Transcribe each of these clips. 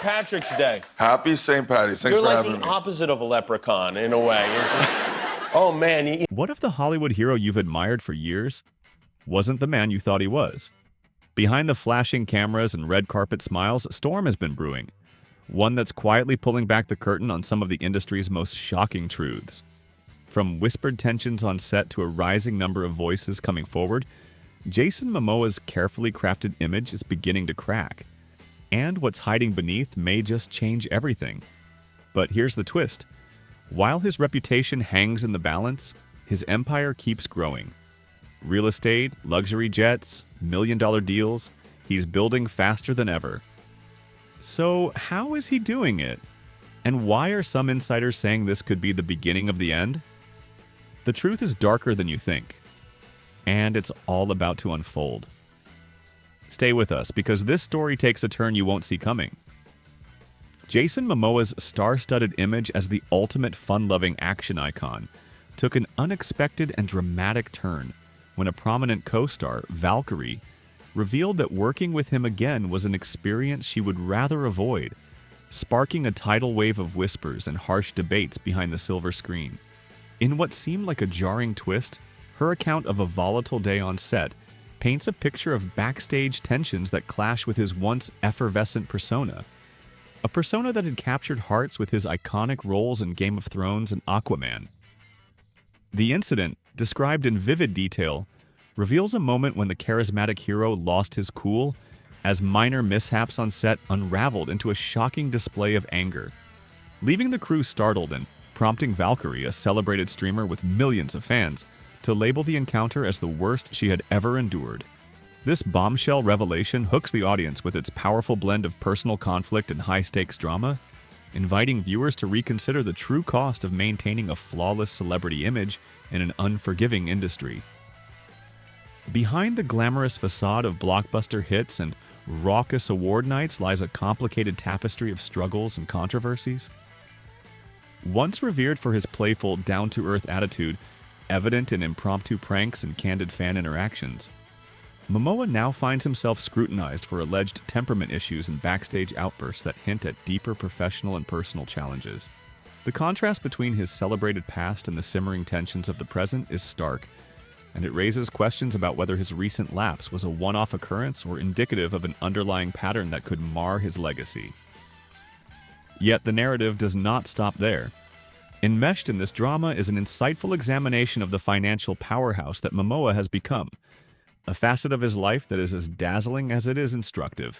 Patrick's Day. Happy St. Patty's. Thanks You're for like having the me. opposite of a leprechaun, in a way. Oh, man. What if the Hollywood hero you've admired for years wasn't the man you thought he was? Behind the flashing cameras and red carpet smiles, a storm has been brewing. One that's quietly pulling back the curtain on some of the industry's most shocking truths. From whispered tensions on set to a rising number of voices coming forward, Jason Momoa's carefully crafted image is beginning to crack. And what's hiding beneath may just change everything. But here's the twist. While his reputation hangs in the balance, his empire keeps growing. Real estate, luxury jets, million-dollar deals, he's building faster than ever. So how is he doing it? And why are some insiders saying this could be the beginning of the end? The truth is darker than you think. And it's all about to unfold. Stay with us, because this story takes a turn you won't see coming. Jason Momoa's star-studded image as the ultimate fun-loving action icon took an unexpected and dramatic turn when a prominent co-star, Valkyrae, revealed that working with him again was an experience she would rather avoid, sparking a tidal wave of whispers and harsh debates behind the silver screen. In what seemed like a jarring twist, her account of a volatile day on set paints a picture of backstage tensions that clash with his once effervescent persona. A persona that had captured hearts with his iconic roles in Game of Thrones and Aquaman. The incident, described in vivid detail, reveals a moment when the charismatic hero lost his cool as minor mishaps on set unraveled into a shocking display of anger, leaving the crew startled and prompting Valkyrae, a celebrated streamer with millions of fans, to label the encounter as the worst she had ever endured. This bombshell revelation hooks the audience with its powerful blend of personal conflict and high-stakes drama, inviting viewers to reconsider the true cost of maintaining a flawless celebrity image in an unforgiving industry. Behind the glamorous facade of blockbuster hits and raucous award nights lies a complicated tapestry of struggles and controversies. Once revered for his playful, down-to-earth attitude, evident in impromptu pranks and candid fan interactions, Momoa now finds himself scrutinized for alleged temperament issues and backstage outbursts that hint at deeper professional and personal challenges. The contrast between his celebrated past and the simmering tensions of the present is stark, and it raises questions about whether his recent lapse was a one-off occurrence or indicative of an underlying pattern that could mar his legacy. Yet the narrative does not stop there. Enmeshed in this drama is an insightful examination of the financial powerhouse that Momoa has become, a facet of his life that is as dazzling as it is instructive.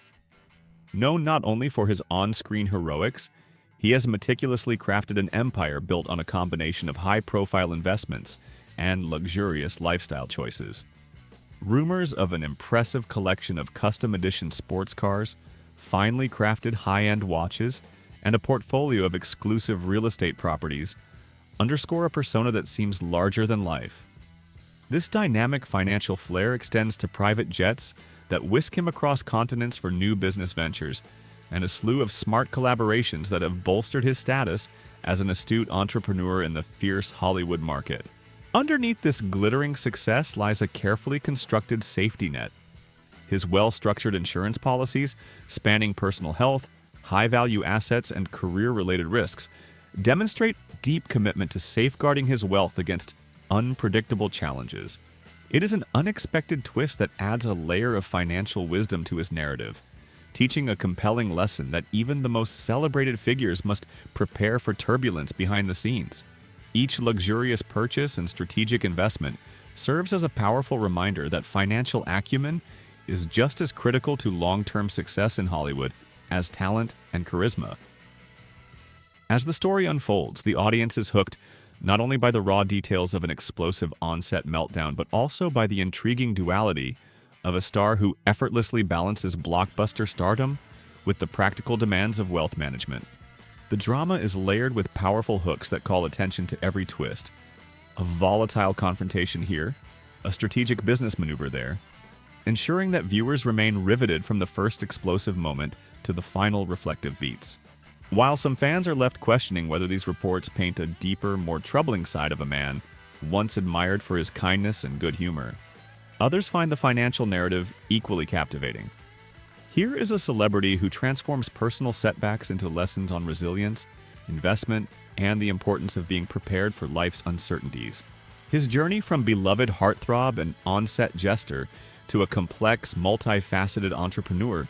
Known not only for his on-screen heroics, he has meticulously crafted an empire built on a combination of high-profile investments and luxurious lifestyle choices. Rumors of an impressive collection of custom-edition sports cars, finely crafted high-end watches, and a portfolio of exclusive real estate properties underscore a persona that seems larger than life. This dynamic financial flair extends to private jets that whisk him across continents for new business ventures, and a slew of smart collaborations that have bolstered his status as an astute entrepreneur in the fierce Hollywood market. Underneath this glittering success lies a carefully constructed safety net. His well-structured insurance policies, spanning personal health, high-value assets, and career-related risks, demonstrate deep commitment to safeguarding his wealth against unpredictable challenges. It is an unexpected twist that adds a layer of financial wisdom to his narrative, teaching a compelling lesson that even the most celebrated figures must prepare for turbulence behind the scenes. Each luxurious purchase and strategic investment serves as a powerful reminder that financial acumen is just as critical to long-term success in Hollywood as talent and charisma. As the story unfolds, the audience is hooked not only by the raw details of an explosive on-set meltdown, but also by the intriguing duality of a star who effortlessly balances blockbuster stardom with the practical demands of wealth management. The drama is layered with powerful hooks that call attention to every twist. A volatile confrontation here, a strategic business maneuver there, ensuring that viewers remain riveted from the first explosive moment to the final reflective beats. While some fans are left questioning whether these reports paint a deeper, more troubling side of a man once admired for his kindness and good humor, others find the financial narrative equally captivating. Here is a celebrity who transforms personal setbacks into lessons on resilience, investment, and the importance of being prepared for life's uncertainties. His journey from beloved heartthrob and on-set jester to a complex, multifaceted entrepreneur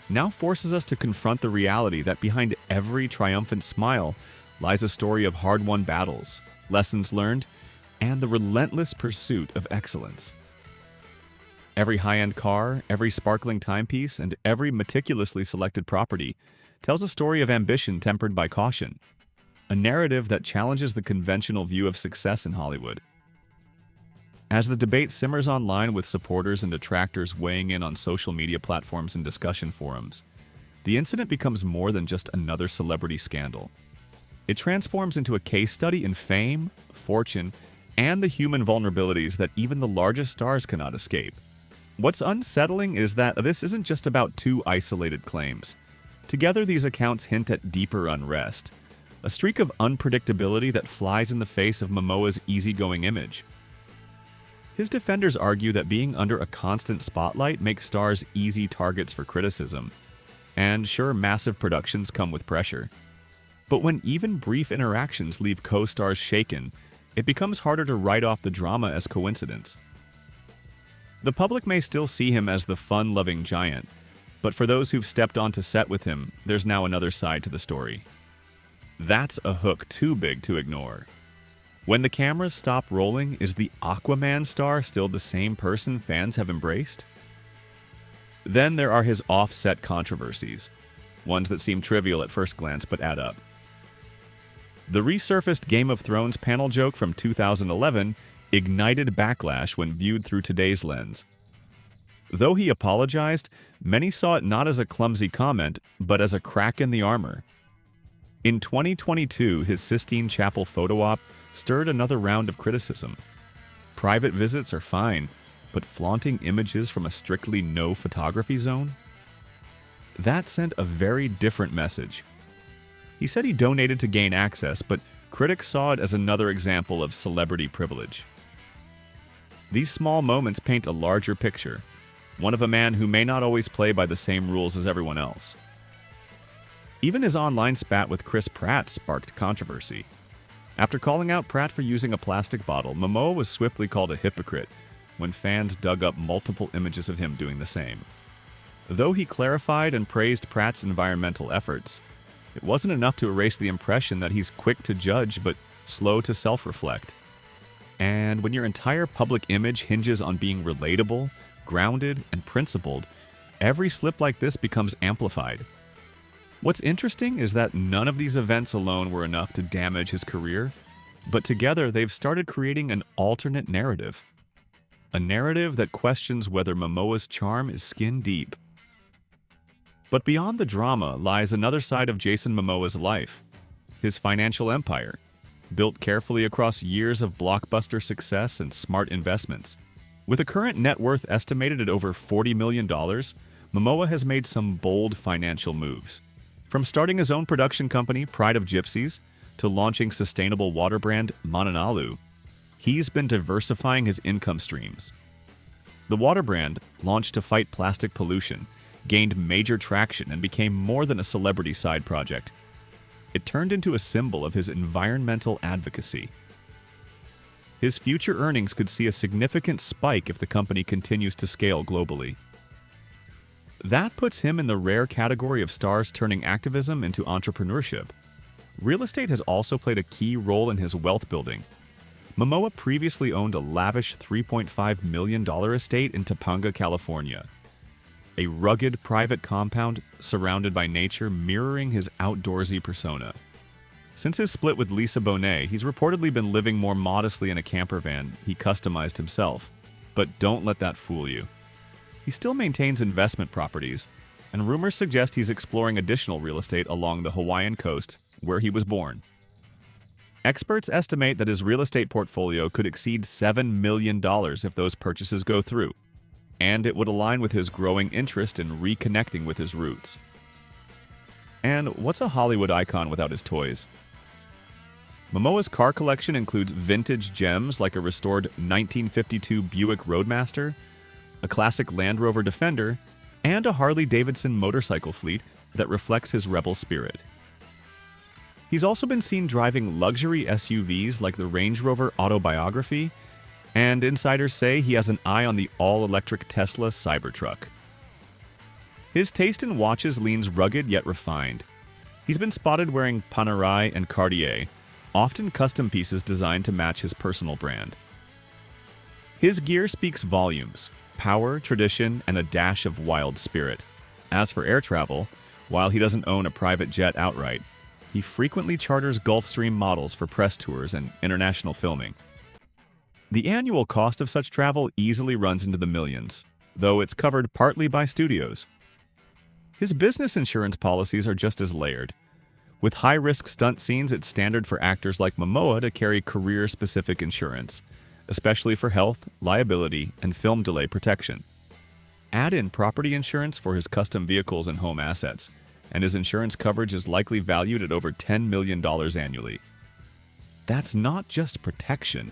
now forces us to confront the reality that behind every triumphant smile lies a story of hard-won battles, lessons learned, and the relentless pursuit of excellence. Every high-end car, every sparkling timepiece, and every meticulously selected property tells a story of ambition tempered by caution, a narrative that challenges the conventional view of success in Hollywood. As the debate simmers online with supporters and detractors weighing in on social media platforms and discussion forums, the incident becomes more than just another celebrity scandal. It transforms into a case study in fame, fortune, and the human vulnerabilities that even the largest stars cannot escape. What's unsettling is that this isn't just about two isolated claims. Together, these accounts hint at deeper unrest, a streak of unpredictability that flies in the face of Momoa's easygoing image. His defenders argue that being under a constant spotlight makes stars easy targets for criticism. And sure, massive productions come with pressure. But when even brief interactions leave co-stars shaken, it becomes harder to write off the drama as coincidence. The public may still see him as the fun-loving giant, but for those who've stepped onto set with him, there's now another side to the story. That's a hook too big to ignore. When the cameras stop rolling, is the Aquaman star still the same person fans have embraced? Then there are his off-set controversies, ones that seem trivial at first glance but add up. The resurfaced Game of Thrones panel joke from 2011 ignited backlash when viewed through today's lens. Though he apologized, many saw it not as a clumsy comment, but as a crack in the armor. In 2022, his Sistine Chapel photo op stirred another round of criticism. Private visits are fine, but flaunting images from a strictly no photography zone? That sent a very different message. He said he donated to gain access, but critics saw it as another example of celebrity privilege. These small moments paint a larger picture, one of a man who may not always play by the same rules as everyone else. Even his online spat with Chris Pratt sparked controversy. After calling out Pratt for using a plastic bottle, Momoa was swiftly called a hypocrite when fans dug up multiple images of him doing the same. Though he clarified and praised Pratt's environmental efforts, it wasn't enough to erase the impression that he's quick to judge but slow to self-reflect. And when your entire public image hinges on being relatable, grounded, and principled, every slip like this becomes amplified. What's interesting is that none of these events alone were enough to damage his career, but together they've started creating an alternate narrative. A narrative that questions whether Momoa's charm is skin deep. But beyond the drama lies another side of Jason Momoa's life, his financial empire, built carefully across years of blockbuster success and smart investments. With a current net worth estimated at over $40 million, Momoa has made some bold financial moves. From starting his own production company, Pride of Gypsies, to launching sustainable water brand Mananalu, he's been diversifying his income streams. The water brand, launched to fight plastic pollution, gained major traction and became more than a celebrity side project. It turned into a symbol of his environmental advocacy. His future earnings could see a significant spike if the company continues to scale globally. That puts him in the rare category of stars turning activism into entrepreneurship. Real estate has also played a key role in his wealth building. Momoa previously owned a lavish $3.5 million estate in Topanga, California. A rugged private compound surrounded by nature mirroring his outdoorsy persona. Since his split with Lisa Bonet, he's reportedly been living more modestly in a camper van he customized himself. But don't let that fool you. He still maintains investment properties, and rumors suggest he's exploring additional real estate along the Hawaiian coast, where he was born. Experts estimate that his real estate portfolio could exceed $7 million if those purchases go through, and it would align with his growing interest in reconnecting with his roots. And what's a Hollywood icon without his toys? Momoa's car collection includes vintage gems like a restored 1952 Buick Roadmaster, a classic Land Rover Defender, and a Harley-Davidson motorcycle fleet that reflects his rebel spirit. He's also been seen driving luxury SUVs like the Range Rover Autobiography, and insiders say he has an eye on the all-electric Tesla Cybertruck. His taste in watches leans rugged yet refined. He's been spotted wearing Panerai and Cartier, often custom pieces designed to match his personal brand. His gear speaks volumes: power, tradition, and a dash of wild spirit. As for air travel, while he doesn't own a private jet outright, he frequently charters Gulfstream models for press tours and international filming. The annual cost of such travel easily runs into the millions, though it's covered partly by studios. His business insurance policies are just as layered. With high-risk stunt scenes, it's standard for actors like Momoa to carry career-specific insurance, especially for health, liability, and film delay protection. Add in property insurance for his custom vehicles and home assets, and his insurance coverage is likely valued at over $10 million annually. That's not just protection.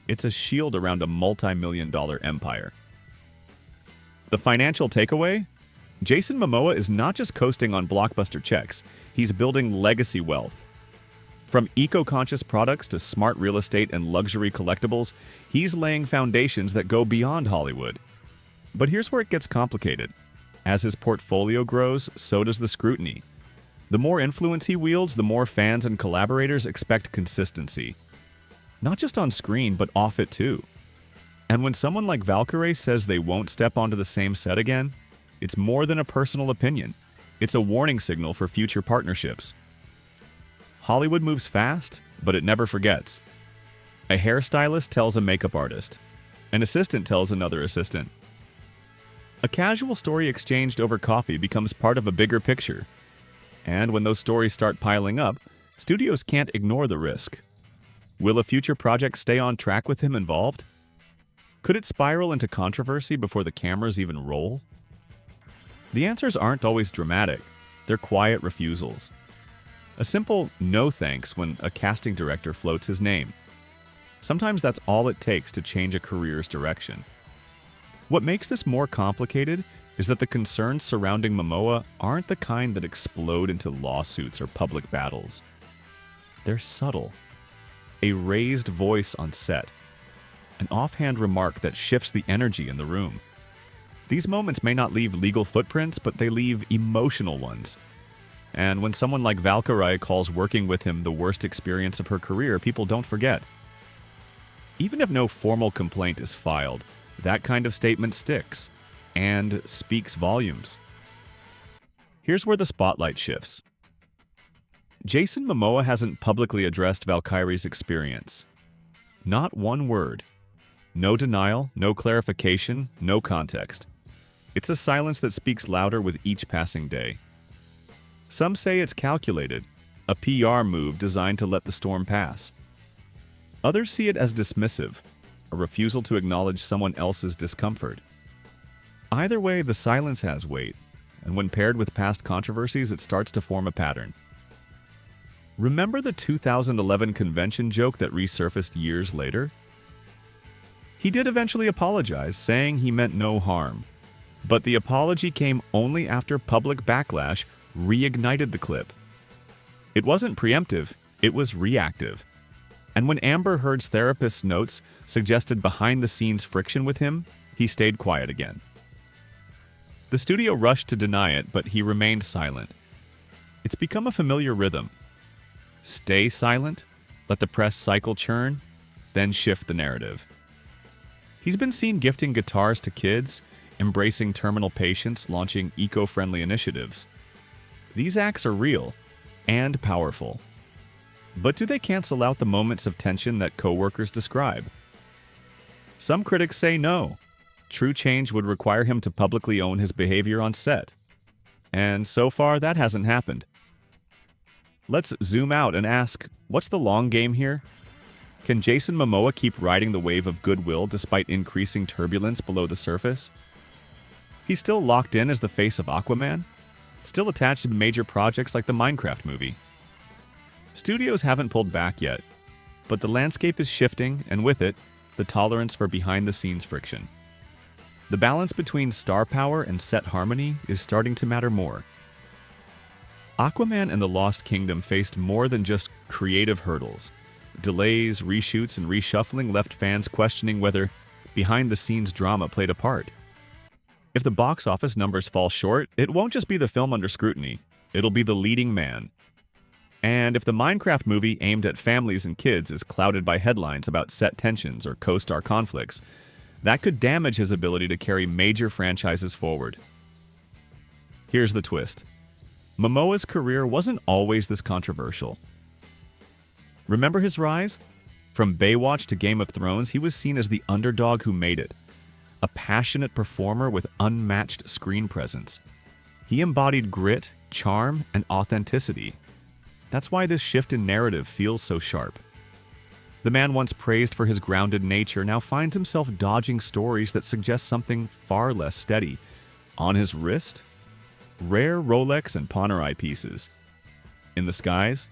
It's a shield around a multi-million-dollar empire. The financial takeaway? Jason Momoa is not just coasting on blockbuster checks, he's building legacy wealth. From eco-conscious products to smart real estate and luxury collectibles, he's laying foundations that go beyond Hollywood. But here's where it gets complicated. As his portfolio grows, so does the scrutiny. The more influence he wields, the more fans and collaborators expect consistency. Not just on screen, but off it too. And when someone like Valkyrae says they won't step onto the same set again, it's more than a personal opinion. It's a warning signal for future partnerships. Hollywood moves fast, but it never forgets. A hairstylist tells a makeup artist. An assistant tells another assistant. A casual story exchanged over coffee becomes part of a bigger picture. And when those stories start piling up, studios can't ignore the risk. Will a future project stay on track with him involved? Could it spiral into controversy before the cameras even roll? The answers aren't always dramatic. They're quiet refusals. A simple no thanks when a casting director floats his name. Sometimes that's all it takes to change a career's direction. What makes this more complicated is that the concerns surrounding Momoa aren't the kind that explode into lawsuits or public battles. They're subtle. A raised voice on set. An offhand remark that shifts the energy in the room. These moments may not leave legal footprints, but they leave emotional ones. And when someone like Valkyrae calls working with him the worst experience of her career, people don't forget. Even if no formal complaint is filed, that kind of statement sticks and speaks volumes. Here's where the spotlight shifts. Jason Momoa hasn't publicly addressed Valkyrae's experience. Not one word. No denial, no clarification, no context. It's a silence that speaks louder with each passing day. Some say it's calculated, a PR move designed to let the storm pass. Others see it as dismissive, a refusal to acknowledge someone else's discomfort. Either way, the silence has weight, and when paired with past controversies, it starts to form a pattern. Remember the 2011 convention joke that resurfaced years later? He did eventually apologize, saying he meant no harm. But the apology came only after public backlash reignited the clip. It wasn't preemptive, it was reactive. And when Amber Heard's therapist's notes suggested behind-the-scenes friction with him, he stayed quiet again. The studio rushed to deny it, but he remained silent. It's become a familiar rhythm. Stay silent, let the press cycle churn, then shift the narrative. He's been seen gifting guitars to kids, embracing terminal patients, launching eco-friendly initiatives. These acts are real and powerful. But do they cancel out the moments of tension that coworkers describe? Some critics say no. True change would require him to publicly own his behavior on set. And so far, that hasn't happened. Let's zoom out and ask, what's the long game here? Can Jason Momoa keep riding the wave of goodwill despite increasing turbulence below the surface? He's still locked in as the face of Aquaman? Still attached to major projects like the Minecraft movie? Studios haven't pulled back yet, but the landscape is shifting, and with it, the tolerance for behind-the-scenes friction. The balance between star power and set harmony is starting to matter more. Aquaman and the Lost Kingdom faced more than just creative hurdles. Delays, reshoots, and reshuffling left fans questioning whether behind-the-scenes drama played a part. If the box office numbers fall short, it won't just be the film under scrutiny, it'll be the leading man. And if the Minecraft movie aimed at families and kids is clouded by headlines about set tensions or co-star conflicts, that could damage his ability to carry major franchises forward. Here's the twist. Momoa's career wasn't always this controversial. Remember his rise? From Baywatch to Game of Thrones, he was seen as the underdog who made it. A passionate performer with unmatched screen presence. He embodied grit, charm, and authenticity. That's why this shift in narrative feels so sharp. The man once praised for his grounded nature now finds himself dodging stories that suggest something far less steady. On his wrist? Rare Rolex and Panerai pieces. In the skies?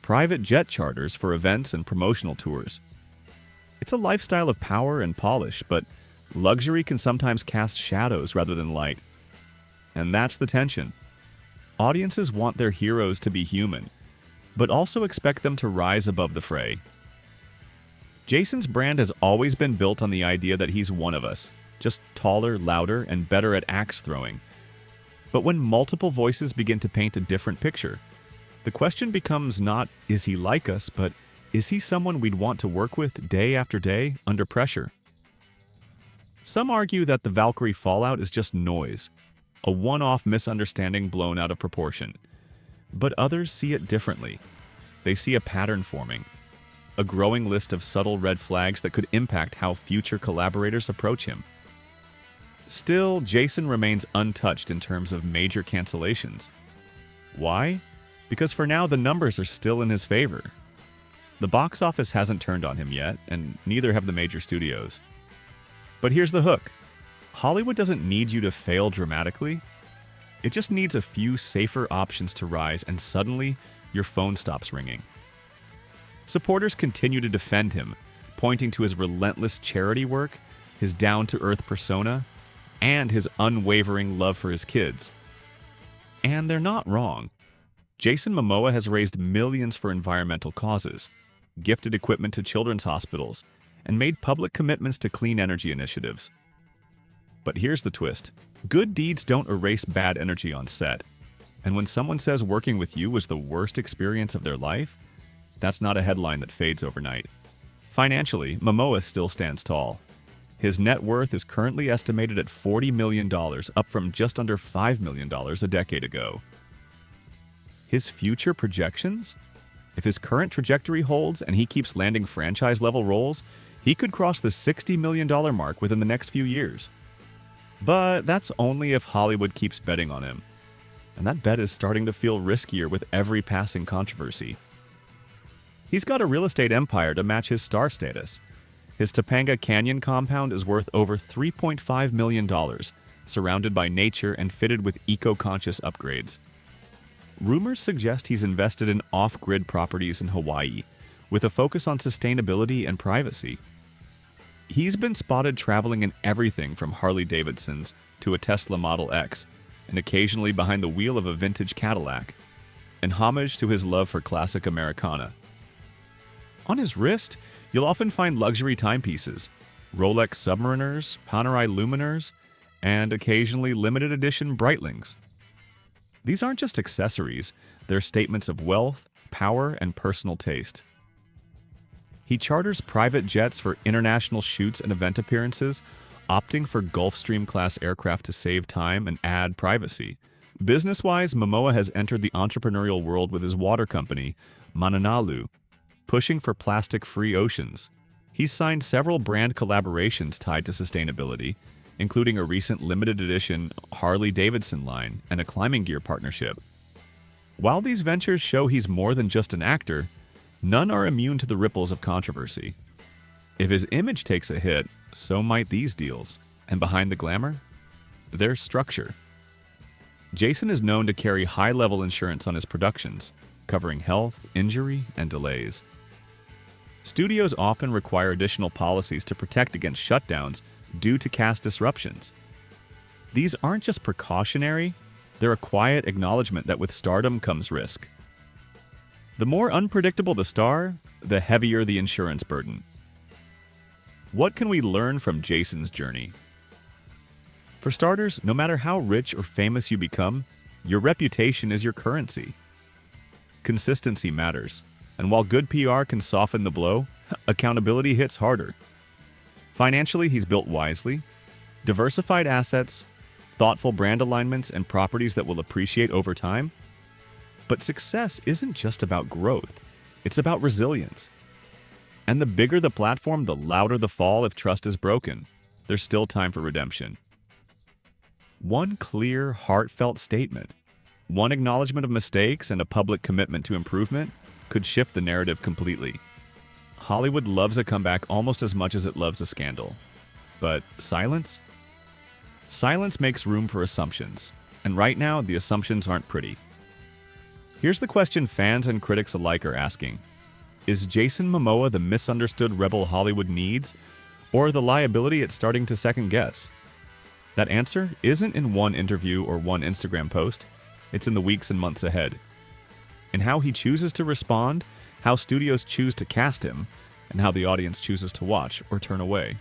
Private jet charters for events and promotional tours. It's a lifestyle of power and polish, but luxury can sometimes cast shadows rather than light. And that's the tension. Audiences want their heroes to be human, but also expect them to rise above the fray. Jason's brand has always been built on the idea that he's one of us, just taller, louder, and better at axe throwing. But when multiple voices begin to paint a different picture, the question becomes not, is he like us, but is he someone we'd want to work with day after day under pressure? Some argue that the Valkyrae fallout is just noise, a one-off misunderstanding blown out of proportion. But others see it differently. They see a pattern forming, a growing list of subtle red flags that could impact how future collaborators approach him. Still, Jason remains untouched in terms of major cancellations. Why? Because for now, the numbers are still in his favor. The box office hasn't turned on him yet, and neither have the major studios. But here's the hook. Hollywood doesn't need you to fail dramatically. It just needs a few safer options to rise, and suddenly, your phone stops ringing. Supporters continue to defend him, pointing to his relentless charity work, his down-to-earth persona, and his unwavering love for his kids. And they're not wrong. Jason Momoa has raised millions for environmental causes, gifted equipment to children's hospitals, and made public commitments to clean energy initiatives. But here's the twist. Good deeds don't erase bad energy on set. And when someone says working with you was the worst experience of their life, that's not a headline that fades overnight. Financially, Momoa still stands tall. His net worth is currently estimated at $40 million, up from just under $5 million a decade ago. His future projections? If his current trajectory holds and he keeps landing franchise-level roles, he could cross the $60 million mark within the next few years. But that's only if Hollywood keeps betting on him. And that bet is starting to feel riskier with every passing controversy. He's got a real estate empire to match his star status. His Topanga Canyon compound is worth over $3.5 million, surrounded by nature and fitted with eco-conscious upgrades. Rumors suggest he's invested in off-grid properties in Hawaii, with a focus on sustainability and privacy. He's been spotted traveling in everything from Harley-Davidsons to a Tesla Model X, and occasionally behind the wheel of a vintage Cadillac, in homage to his love for classic Americana. On his wrist, you'll often find luxury timepieces, Rolex Submariners, Panerai Luminars, and occasionally limited edition Breitlings. These aren't just accessories, they're statements of wealth, power, and personal taste. He charters private jets for international shoots and event appearances, opting for Gulfstream-class aircraft to save time and add privacy. Business-wise, Momoa has entered the entrepreneurial world with his water company, Mananalu, pushing for plastic-free oceans. He's signed several brand collaborations tied to sustainability, including a recent limited edition Harley-Davidson line and a climbing gear partnership. While these ventures show he's more than just an actor, none are immune to the ripples of controversy. If his image takes a hit, so might these deals. And behind the glamour? There's structure. Jason is known to carry high-level insurance on his productions, covering health, injury, and delays. Studios often require additional policies to protect against shutdowns, due to cast disruptions. These aren't just precautionary, they're a quiet acknowledgement that with stardom comes risk. The more unpredictable the star, the heavier the insurance burden. What can we learn from Jason's journey? For starters, no matter how rich or famous you become, your reputation is your currency. Consistency matters, and while good PR can soften the blow, accountability hits harder. Financially, he's built wisely, diversified assets, thoughtful brand alignments, and properties that will appreciate over time. But success isn't just about growth, it's about resilience. And the bigger the platform, the louder the fall if trust is broken. There's still time for redemption. One clear, heartfelt statement, one acknowledgement of mistakes and a public commitment to improvement could shift the narrative completely. Hollywood loves a comeback almost as much as it loves a scandal. But silence? Silence makes room for assumptions, and right now the assumptions aren't pretty. Here's the question fans and critics alike are asking. Is Jason Momoa the misunderstood rebel Hollywood needs, or the liability it's starting to second-guess? That answer isn't in one interview or one Instagram post. It's in the weeks and months ahead. In how he chooses to respond, how studios choose to cast him, and how the audience chooses to watch or turn away.